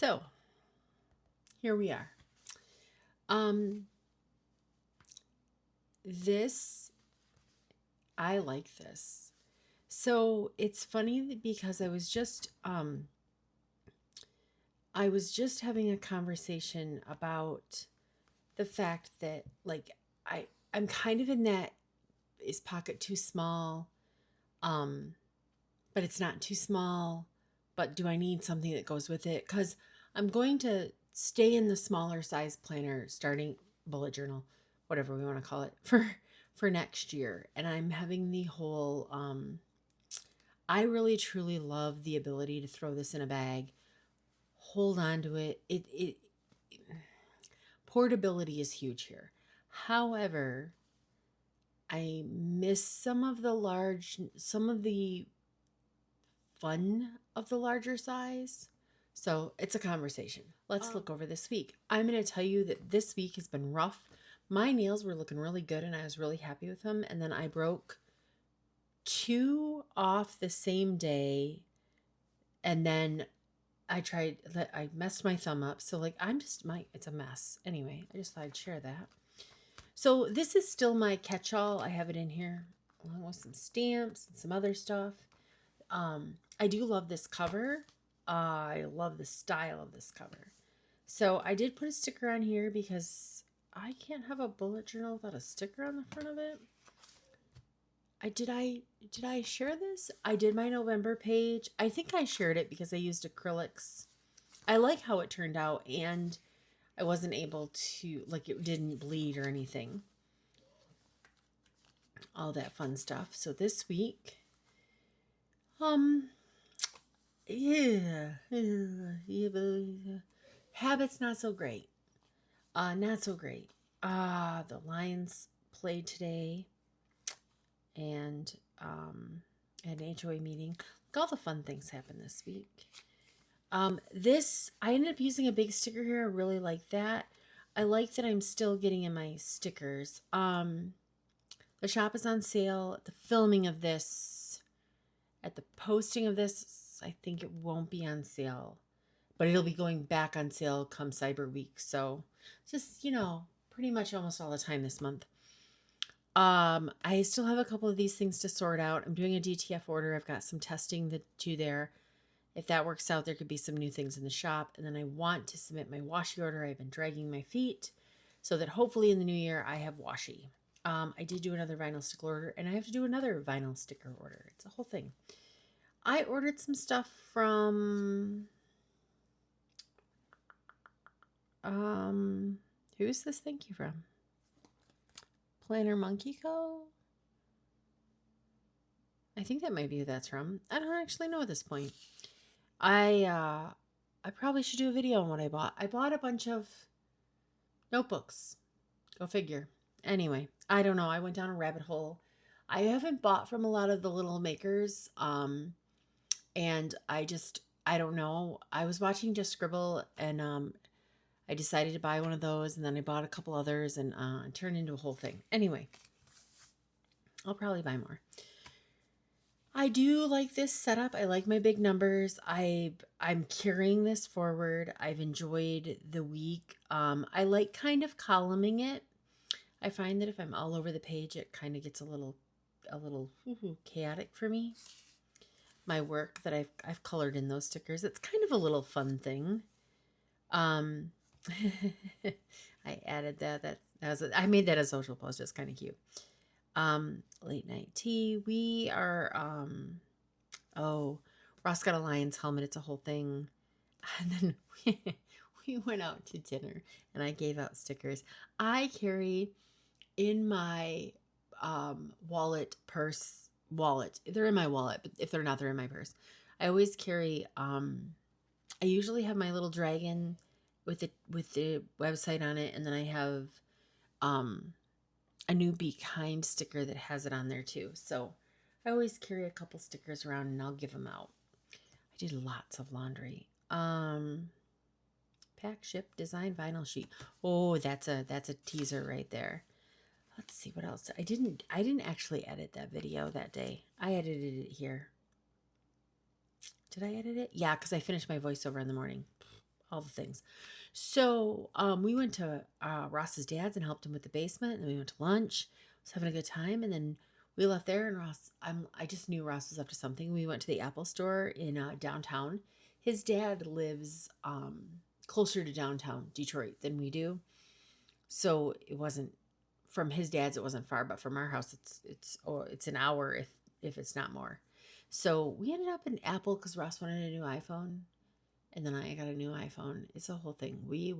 So here we are. Um, this, I like this. So it's funny because I was just having a conversation about the fact that I'm kind of in that, is pocket too small? Um, but it's not too small. But do I need something that goes with it? Because I'm going to stay in the smaller size planner, starting bullet journal, whatever we want to call it, for next year. And I'm having the whole I really truly love the ability to throw this in a bag, hold on to it. It portability is huge here. However, I miss some of the fun of the larger size. So it's a conversation. Let's look over this week. I'm going to tell you that this week has been rough. My nails were looking really good and I was really happy with them. And then I broke 2 off the same day. And then I messed my thumb up. So it's a mess. Anyway, I just thought I'd share that. So this is still my catch-all. I have it in here along with some stamps and some other stuff. I do love this cover. I love the style of this cover. So I did put a sticker on here because I can't have a bullet journal without a sticker on the front of it. Did I share this? I did my November page. I think I shared it because I used acrylics. I like how it turned out, and I wasn't able to, it didn't bleed or anything. All that fun stuff. So this week, habits not so great. Not so great. The Lions played today, and at an HOA meeting. All the fun things happened this week. I ended up using a big sticker here. I really like that. I like that I'm still getting in my stickers. The shop is on sale. The filming of this, at the posting of this, I think it won't be on sale, but it'll be going back on sale come Cyber Week. So just, pretty much almost all the time this month. I still have a couple of these things to sort out. I'm doing a DTF order. I've got some testing to do there. If that works out, there could be some new things in the shop. And then I want to submit my washi order. I've been dragging my feet so that hopefully in the new year I have washi. I did do another vinyl sticker order, and I have to do another vinyl sticker order. It's a whole thing. I ordered some stuff from who's this thank you from? Planner Monkey Co. I think that might be who that's from. I don't actually know at this point. I probably should do a video on what I bought. I bought a bunch of notebooks. Go figure. Anyway, I don't know. I went down a rabbit hole. I haven't bought from a lot of the little makers. And I don't know. I was watching Just Scribble, and I decided to buy one of those, and then I bought a couple others, and it turned into a whole thing. Anyway, I'll probably buy more. I do like this setup. I like my big numbers. I'm carrying this forward. I've enjoyed the week. I like kind of columning it. I find that if I'm all over the page, it kind of gets a little chaotic for me. My work that I've colored in those stickers. It's kind of a little fun thing. I added that. I made that a social post. It's kind of cute. Late night tea. We are Ross got a Lions helmet. It's a whole thing. And then we went out to dinner and I gave out stickers. I carry in my wallet. They're in my wallet, but if they're not, they're in my purse. I always carry I usually have my little dragon with the website on it, and then I have a new Be Kind sticker that has it on there too. So I always carry a couple stickers around and I'll give them out. I did lots of laundry. Pack, ship, design, vinyl sheet. Oh, that's a teaser right there. Let's see what else. I didn't actually edit that video that day. I edited it here. Did I edit it? Yeah, because I finished my voiceover in the morning. all the things. So we went to Ross's dad's and helped him with the basement, and then we went to lunch. I was having a good time, and then we left there. And I just knew Ross was up to something. We went to the Apple store in downtown. His dad lives closer to downtown Detroit than we do, so it wasn't from his dad's. It wasn't far, but from our house, it's an hour if it's not more. So we ended up in Apple because Ross wanted a new iPhone, and then I got a new iPhone. It's a whole thing. We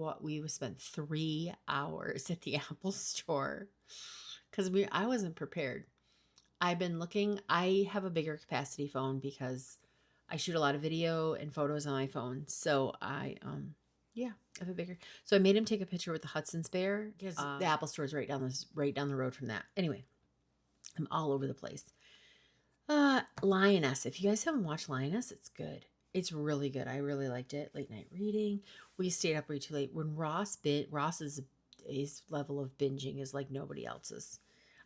spent 3 hours at the Apple store because I wasn't prepared. I've been looking. I have a bigger capacity phone because I shoot a lot of video and photos on my phone. So I have a bigger. So I made him take a picture with the Hudson's Bear because the Apple store is right down the road from that. Anyway, I'm all over the place. Lioness. If you guys haven't watched Lioness, it's good. It's really good. I really liked it. Late night reading. We stayed up way too late. When Ross's his level of binging is like nobody else's.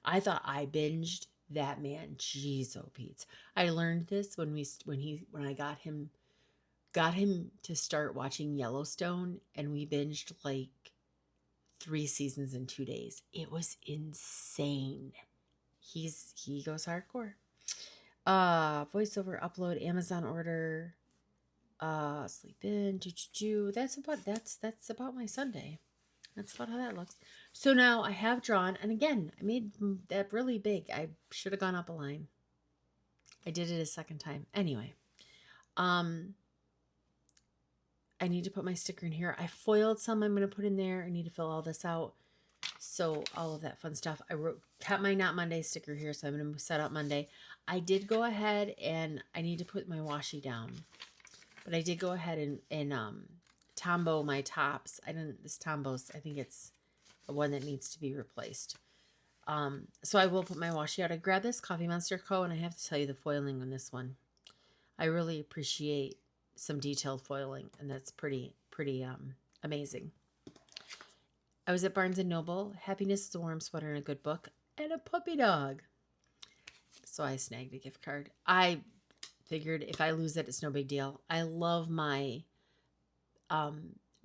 I thought I binged. That man, jeez, oh Pete. I learned this when I got him to start watching Yellowstone, and we binged like 3 seasons in 2 days. It was insane. He goes hardcore. Voiceover, upload, Amazon order, sleep in, That's about my Sunday. That's about how that looks. So now I have drawn, and again, I made that really big. I should have gone up a line. I did it a second time. Anyway, I need to put my sticker in here. I foiled some I'm going to put in there. I need to fill all this out. So all of that fun stuff. I kept my Not Monday sticker here, so I'm going to set up Monday. I did go ahead and I need to put my washi down. But I did go ahead and Tombow my tops. This Tombow's, I think it's the one that needs to be replaced. So I will put my washi out. I grabbed this Coffee Monster Co. and I have to tell you the foiling on this one. I really appreciate some detailed foiling, and that's pretty amazing. I was at Barnes & Noble. Happiness is a warm sweater and a good book and a puppy dog. So I snagged a gift card. I figured if I lose it, it's no big deal. I love my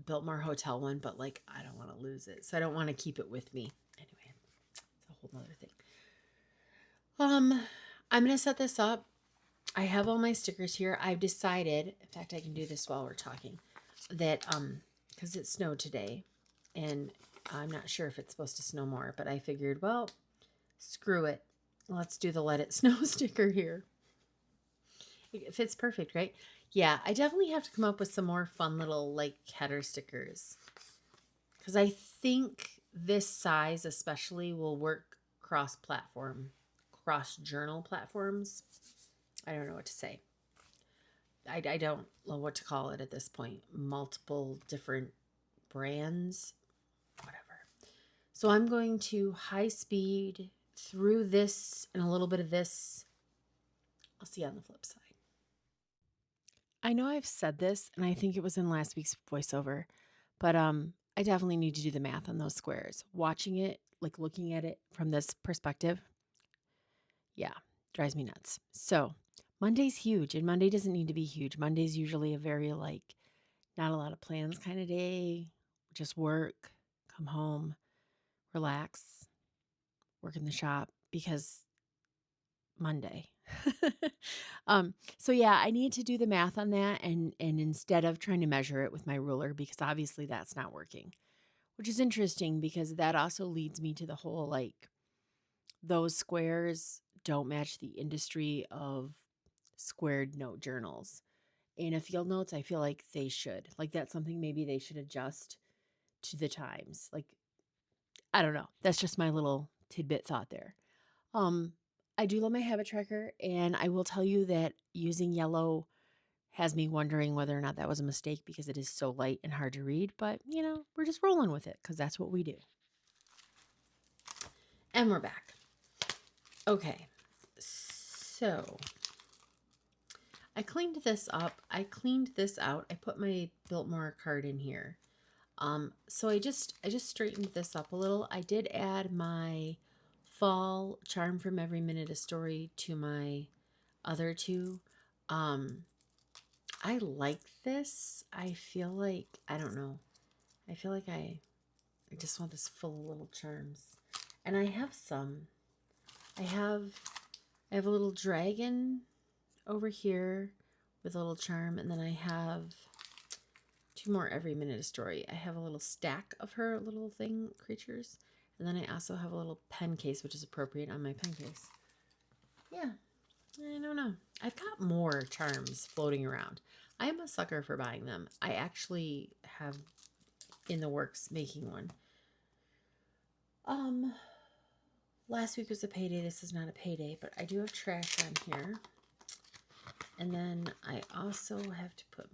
Biltmore Hotel one, but like I don't want to lose it. So I don't want to keep it with me. Anyway, it's a whole nother thing. I'm going to set this up. I have all my stickers here. I've decided, in fact, I can do this while we're talking, that because it snowed today, and I'm not sure if it's supposed to snow more, but I figured, well, screw it. Let's do the Let It Snow sticker here. It fits perfect, right? Yeah, I definitely have to come up with some more fun little like header stickers, because I think this size especially will work cross-platform, cross-journal platforms. I don't know what to say. I don't know what to call it at this point. Multiple different brands, whatever. So I'm going to high speed through this and a little bit of this. I'll see you on the flip side. I know I've said this, and I think it was in last week's voiceover, but I definitely need to do the math on those squares. Watching it, like looking at it from this perspective, yeah, drives me nuts. So Monday's huge, and Monday doesn't need to be huge. Monday's usually a very like not a lot of plans kind of day. Just work, come home, relax, work in the shop, because Monday. So yeah, I need to do the math on that, and instead of trying to measure it with my ruler, because obviously that's not working, which is interesting because that also leads me to the whole like those squares don't match the industry of squared note journals. In a field notes, I feel like they should. Like that's something maybe they should adjust to the times. Like I don't know. That's just my little tidbit thought there. I do love my habit tracker, and I will tell you that using yellow has me wondering whether or not that was a mistake because it is so light and hard to read, but you know, we're just rolling with it because that's what we do. And we're back. Okay, so I cleaned this up. I cleaned this out. I put my Biltmore card in here. So I just straightened this up a little. I did add my fall charm from Every Minute a Story to my other two. I like this. I feel like, I don't know. I feel like I just want this full of little charms. And I have some. I have a little dragon over here with a little charm, and then I have 2 more every minute a story. I have a little stack of her little creatures, and then I also have a little pen case, which is appropriate on my pen case. Yeah, I don't know. I've got more charms floating around. I'm a sucker for buying them. I actually have in the works making one. Last week was a payday. This is not a payday, but I do have trash on here. And then I also have to put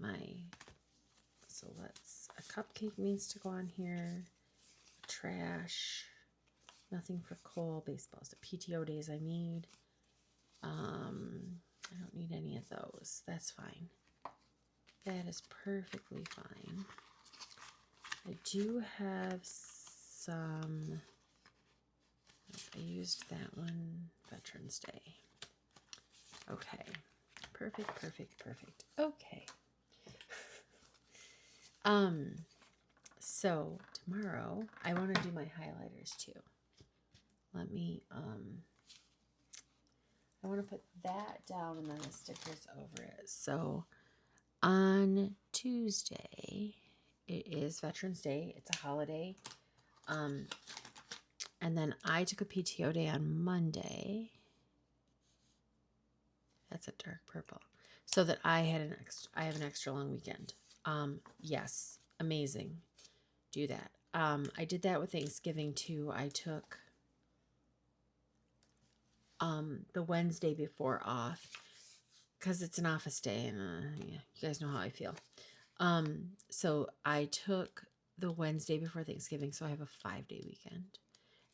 so a cupcake needs to go on here. Trash. Nothing for Cole. Baseball's the PTO days I need. I don't need any of those. That's fine. That is perfectly fine. I do have some. I used that one. Veterans Day. Okay. Perfect. Okay. So tomorrow I want to do my highlighters too. Let me, I want to put that down and then the stickers over it. So on Tuesday, it is Veterans Day. It's a holiday. And then I took a PTO day on Monday. That's a dark purple. So that I have an extra long weekend. Yes, amazing. Do that. I did that with Thanksgiving too. I took the Wednesday before off because it's an office day, and yeah, you guys know how I feel. So I took the Wednesday before Thanksgiving, so I have a 5-day weekend.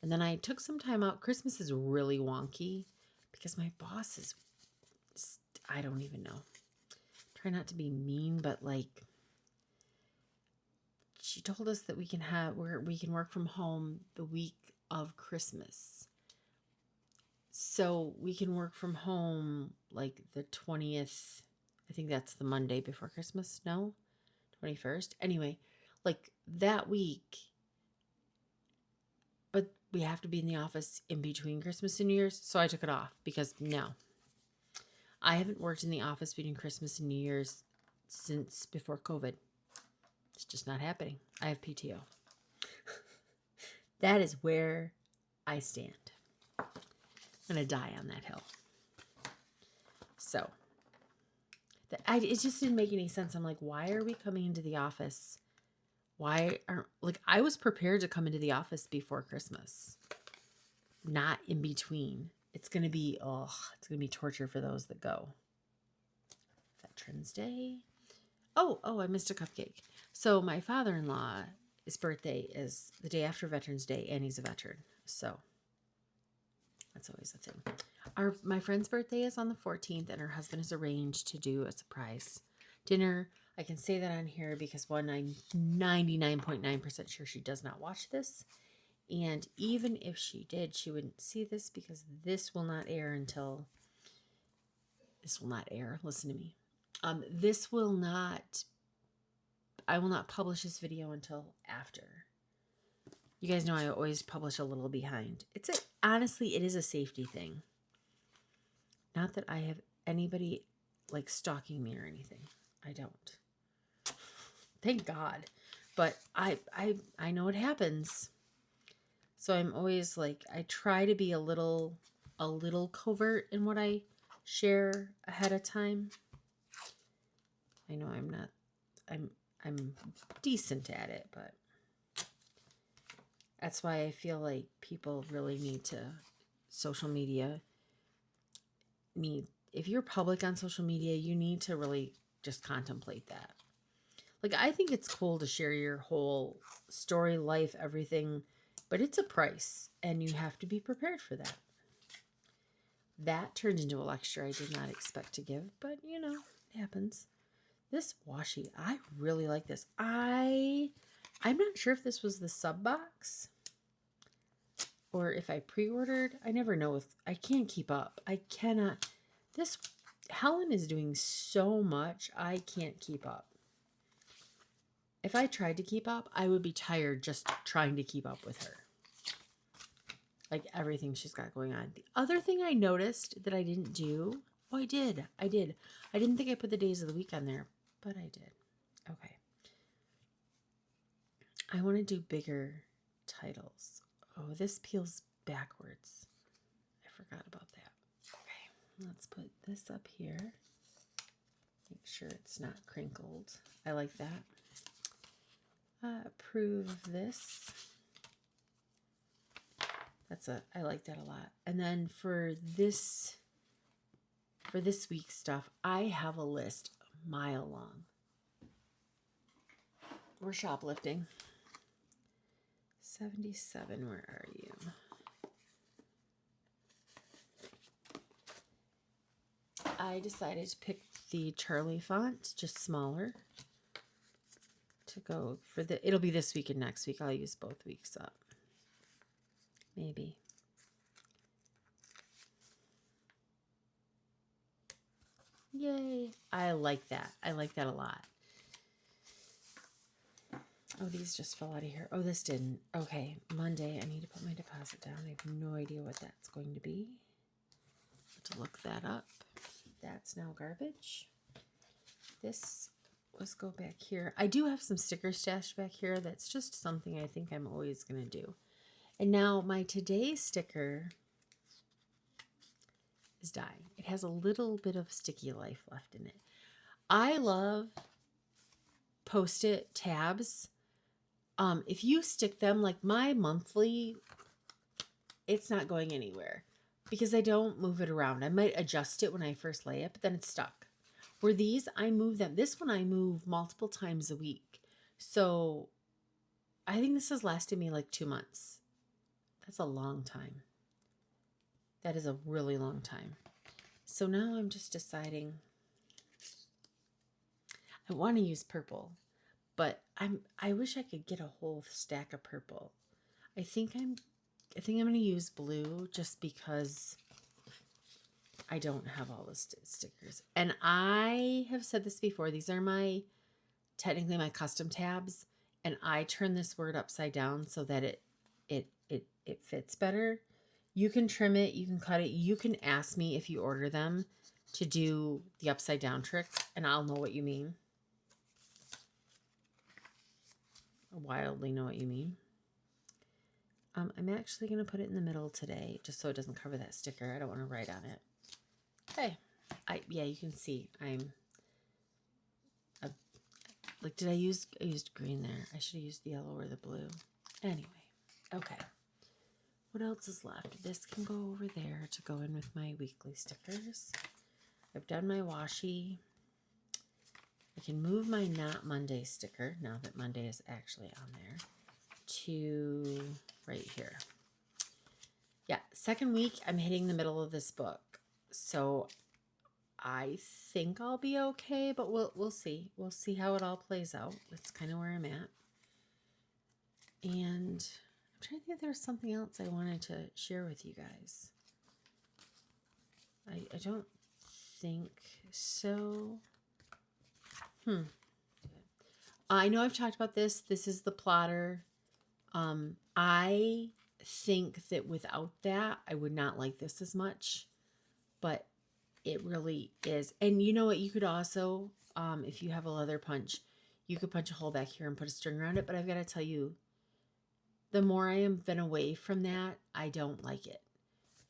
And then I took some time out. Christmas is really wonky because my boss is, I don't even know. Try not to be mean, but like, she told us that we can work from home the week of Christmas. So we can work from home like the 20th. I think that's the Monday before Christmas. No? 21st. Anyway, like that week. But we have to be in the office in between Christmas and New Year's. So I took it off because no. I haven't worked in the office between Christmas and New Year's since before COVID. It's just not happening. I have PTO. That is where I stand. I'm going to die on that hill. So, it just didn't make any sense. I'm like, why are we coming into the office? I was prepared to come into the office before Christmas, not in between. It's going to be torture for those that go. Veterans Day. Oh, I missed a cupcake. So my father-in-law, his birthday is the day after Veterans Day, and he's a veteran. So that's always a thing. My friend's birthday is on the 14th, and her husband has arranged to do a surprise dinner. I can say that on here because one, I'm 99.9% sure she does not watch this. And even if she did, she wouldn't see this because this will not air. Listen to me. I will not publish this video until after. You guys know I always publish a little behind. Honestly, it is a safety thing. Not that I have anybody like stalking me or anything. I don't. Thank God. But I know it happens. So I'm always like, I try to be a little covert in what I share ahead of time. I know I'm decent at it, but that's why I feel like people really need to if you're public on social media, you need to really just contemplate that. Like, I think it's cool to share your whole story, life, everything, but it's a price, and you have to be prepared for that. That turned into a lecture I did not expect to give, but, it happens. This washi, I really like this. I'm not sure if this was the sub box or if I pre-ordered. I never know. I can't keep up. I cannot. This Helen is doing so much, I can't keep up. If I tried to keep up, I would be tired just trying to keep up with her. Like everything she's got going on. The other thing I noticed that I didn't do, oh, I did. I didn't think I put the days of the week on there, but I did. Okay. I want to do bigger titles. Oh, this peels backwards. I forgot about that. Okay, let's put this up here. Make sure it's not crinkled. I like that. Approve this. I like that a lot. And then for this week's stuff, I have a list a mile long. We're shoplifting. 77, where are you? I decided to pick the Charlie font, just smaller, to go for it'll be this week and next week. I'll use both weeks up. Maybe. Yay. I like that. I like that a lot. Oh, these just fell out of here. Oh, this didn't. Okay, Monday, I need to put my deposit down. I have no idea what that's going to be. Have to look that up. That's now garbage. This, let's go back here. I do have some stickers stashed back here. That's just something I think I'm always going to do. And now my today sticker is dying. It has a little bit of sticky life left in it. I love Post-it tabs. If you stick them, like my monthly, it's not going anywhere because I don't move it around. I might adjust it when I first lay it, but then it's stuck. Where these, I move them. This one I move multiple times a week. So I think this has lasted me like 2 months. That's a long time. That is a really long time. So now I'm just deciding. I want to use purple, but I wish I could get a whole stack of purple. I think I'm going to use blue just because I don't have all the stickers. And I have said this before. These are technically my custom tabs, and I turn this word upside down so that it fits better. You can trim it, you can cut it. You can ask me if you order them to do the upside down trick, and I'll know what you mean. I wildly know what you mean. I'm actually going to put it in the middle today just so it doesn't cover that sticker. I don't want to write on it. Okay. Yeah, you can see did I used green there. I should have used the yellow or the blue. Anyway, okay. What else is left? This can go over there to go in with my weekly stickers. I've done my washi. I can move my Not Monday sticker, now that Monday is actually on there, to right here. Yeah, second week, I'm hitting the middle of this book. So I think I'll be okay, but we'll see. We'll see how it all plays out. That's kind of where I'm at. And I'm trying to think if there's something else I wanted to share with you guys. I don't think so. I know I've talked about this. This is the plotter. I think that without that, I would not like this as much, but it really is. And you know what? You could also, if you have a leather punch, you could punch a hole back here and put a string around it. But I've got to tell you, the more I am been away from that, I don't like it.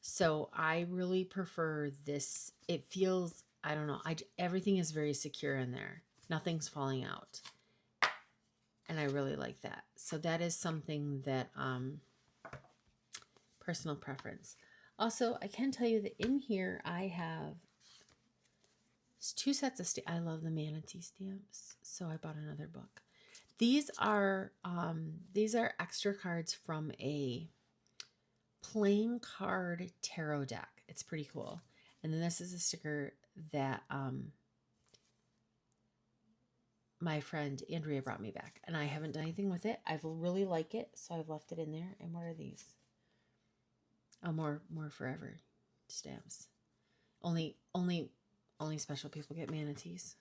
So I really prefer this. It feels, I don't know, everything is very secure in there. Nothing's falling out. And I really like that. So that is something that, personal preference. Also, I can tell you that in here I have 2 sets of I love the manatee stamps, so I bought another book. These are extra cards from a playing card tarot deck. It's pretty cool. And then this is a sticker that my friend Andrea brought me back, and I haven't done anything with it. I really like it, so I've left it in there. And what are these? Oh, more forever stamps. Only Only special people get manatees.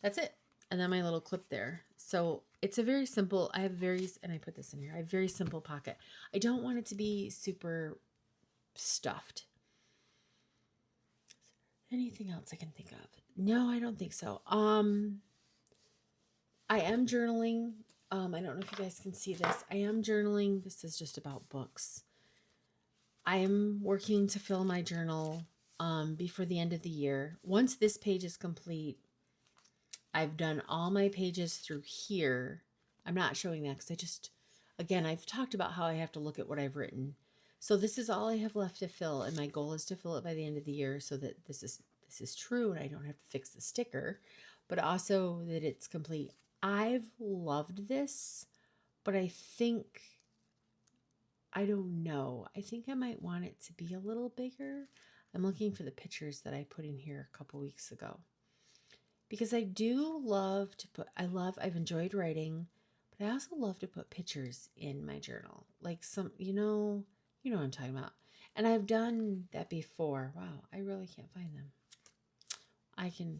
That's it. And then my little clip there. So it's a very simple, and I put this in here, I have very simple pocket. I don't want it to be super stuffed. Anything else I can think of? No, I don't think so. I am journaling. I don't know if you guys can see this. I am journaling. This is just about books. I am working to fill my journal before the end of the year. Once this page is complete, I've done all my pages through here. I'm not showing that because again, I've talked about how I have to look at what I've written. So this is all I have left to fill, and my goal is to fill it by the end of the year so that this is true and I don't have to fix the sticker, but also that it's complete. I've loved this, but I don't know. I think I might want it to be a little bigger. I'm looking for the pictures that I put in here a couple weeks ago. Because I do love to I've enjoyed writing, but I also love to put pictures in my journal. Like you know what I'm talking about. And I've done that before. Wow, I really can't find them. I can,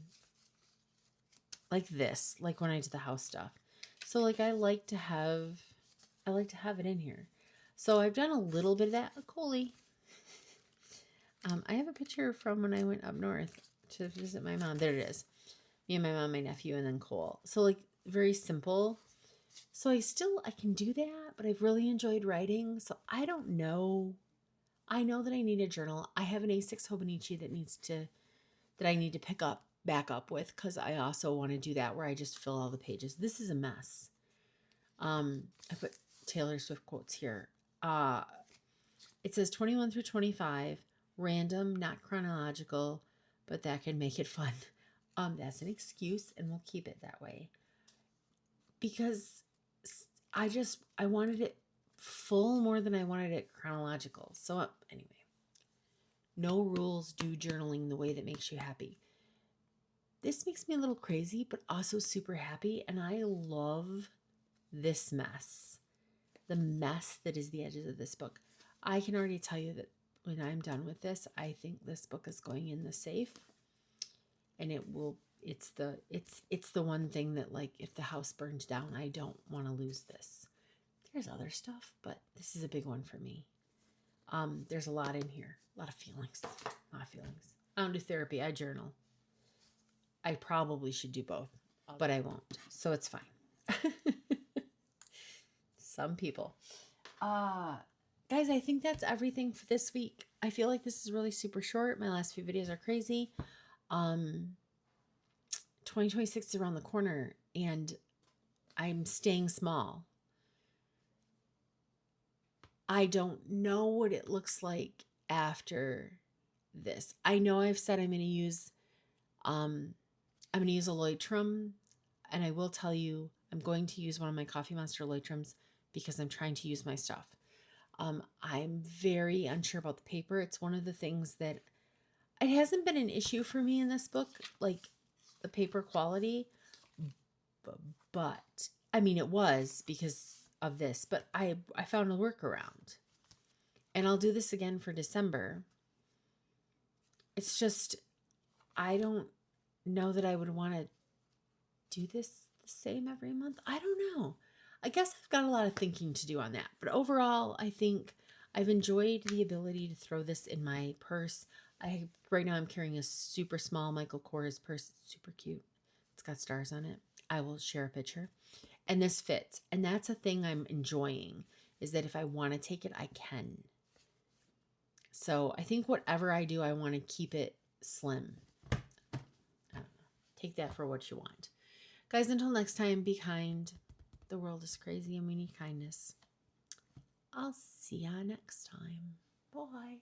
like this, like when I did the house stuff. So like I like to have it in here. So I've done a little bit of that. Coley. I have a picture from when I went up north to visit my mom. There it is. Me and my mom, my nephew, and then Cole. So like very simple. So I can do that, but I've really enjoyed writing. So I don't know. I know that I need a journal. I have an A6 Hobonichi that I need to back up with, because I also want to do that where I just fill all the pages. This is a mess. I put Taylor Swift quotes here. It says 21 through 25, random, not chronological, but that can make it fun. That's an excuse, and we'll keep it that way. Because I wanted it full more than I wanted it chronological. So anyway, no rules, do journaling the way that makes you happy. This makes me a little crazy, but also super happy, and I love this mess. The mess that is the edges of this book. I can already tell you that when I'm done with this, I think this book is going in the safe, and it's the one thing that, like, if the house burned down, I don't want to lose this. There's other stuff, but this is a big one for me. There's a lot in here, a lot of feelings. I don't do therapy, I journal. I probably should do both, but I won't, so it's fine. Some people. Guys, I think that's everything for this week. I feel like this is really super short. My last few videos are crazy. 2026 is around the corner, and I'm staying small. I don't know what it looks like after this. I know I've said I'm going to use a Lloydtrum, and I will tell you I'm going to use one of my Coffee Monster Lloydtrums because I'm trying to use my stuff. I'm very unsure about the paper. It's one of the things that it hasn't been an issue for me in this book, like the paper quality, but I mean, it was because of this, but I found a workaround, and I'll do this again for December. It's just, I don't know that I would want to do this the same every month. I don't know. I guess I've got a lot of thinking to do on that. But overall, I think I've enjoyed the ability to throw this in my purse. Right now I'm carrying a super small Michael Kors purse. It's super cute. It's got stars on it. I will share a picture. And this fits. And that's a thing I'm enjoying, is that if I want to take it, I can. So I think whatever I do, I want to keep it slim. I don't know. Take that for what you want. Guys, until next time, be kind. The world is crazy and we need kindness. I'll see ya next time. Bye.